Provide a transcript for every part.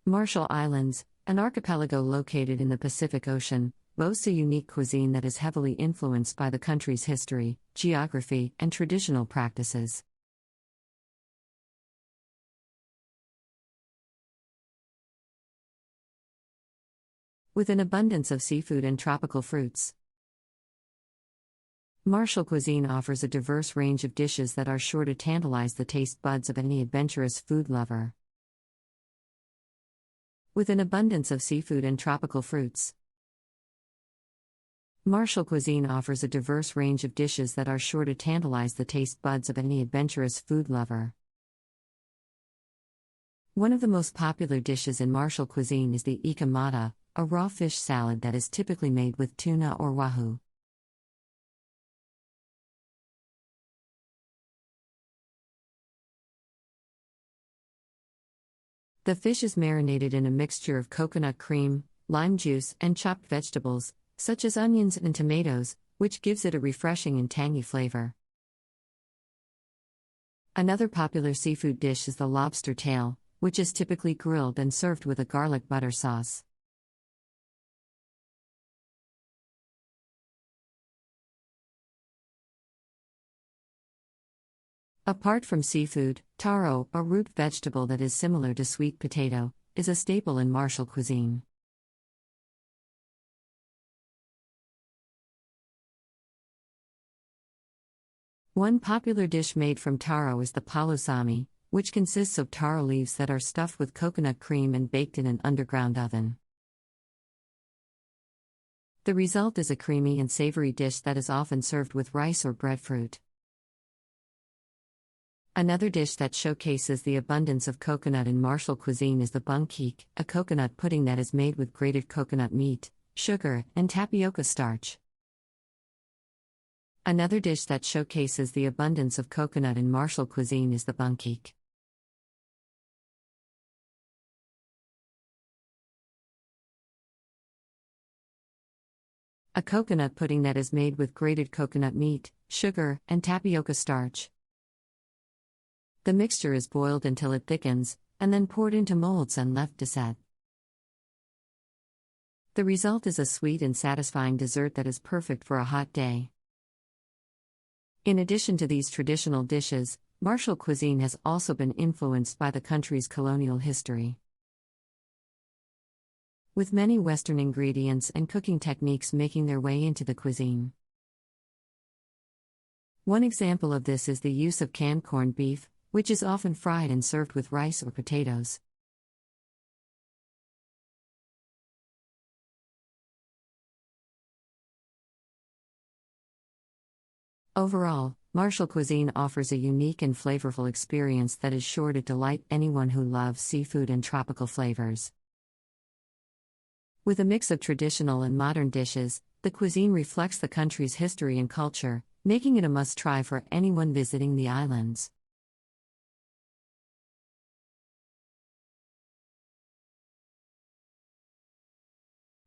Marshall Islands, an archipelago located in the Pacific Ocean, boasts a unique cuisine that is heavily influenced by the country's history, geography, and traditional practices. With an abundance of seafood and tropical fruits, Marshall cuisine offers a diverse range of dishes that are sure to tantalize the taste buds of any adventurous food lover. With an abundance of seafood and tropical fruits, Marshall cuisine offers a diverse range of dishes that are sure to tantalize the taste buds of any adventurous food lover. One of the most popular dishes in Marshall cuisine is the ikamata, a raw fish salad that is typically made with tuna or wahoo. The fish is marinated in a mixture of coconut cream, lime juice, and chopped vegetables, such as onions and tomatoes, which gives it a refreshing and tangy flavor. Another popular seafood dish is the lobster tail, which is typically grilled and served with a garlic butter sauce. Apart from seafood, taro, a root vegetable that is similar to sweet potato, is a staple in Marshall cuisine. One popular dish made from taro is the palusami, which consists of taro leaves that are stuffed with coconut cream and baked in an underground oven. The result is a creamy and savory dish that is often served with rice or breadfruit. Another dish that showcases the abundance of coconut in Marshall cuisine is the bungkeek, a coconut pudding that is made with grated coconut meat, sugar, and tapioca starch. Another dish that showcases the abundance of coconut in Marshall cuisine is the bungkeek. A coconut pudding that is made with grated coconut meat, sugar, and tapioca starch. The mixture is boiled until it thickens, and then poured into molds and left to set. The result is a sweet and satisfying dessert that is perfect for a hot day. In addition to these traditional dishes, Marshall cuisine has also been influenced by the country's colonial history. With many Western ingredients and cooking techniques making their way into the cuisine. One example of this is the use of canned corned beef, which is often fried and served with rice or potatoes. Overall, Marshall cuisine offers a unique and flavorful experience that is sure to delight anyone who loves seafood and tropical flavors. With a mix of traditional and modern dishes, the cuisine reflects the country's history and culture, making it a must-try for anyone visiting the islands.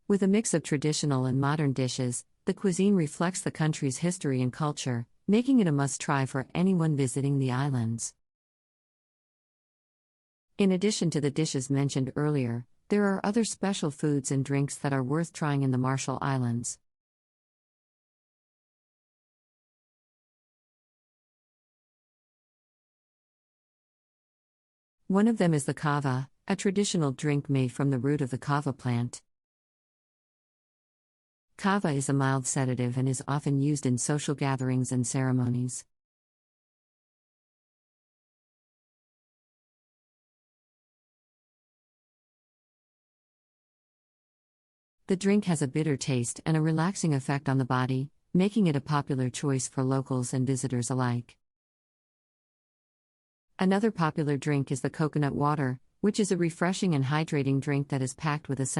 With a mix of traditional and modern dishes, the cuisine reflects the country's history and culture, making it a must-try for anyone visiting the islands. In addition to the dishes mentioned earlier, there are other special foods and drinks that are worth trying in the Marshall Islands. One of them is the kava, a traditional drink made from the root of the kava plant. Kava is a mild sedative and is often used in social gatherings and ceremonies. The drink has a bitter taste and a relaxing effect on the body, making it a popular choice for locals and visitors alike. Another popular drink is the coconut water, which is a refreshing and hydrating drink that is packed with essential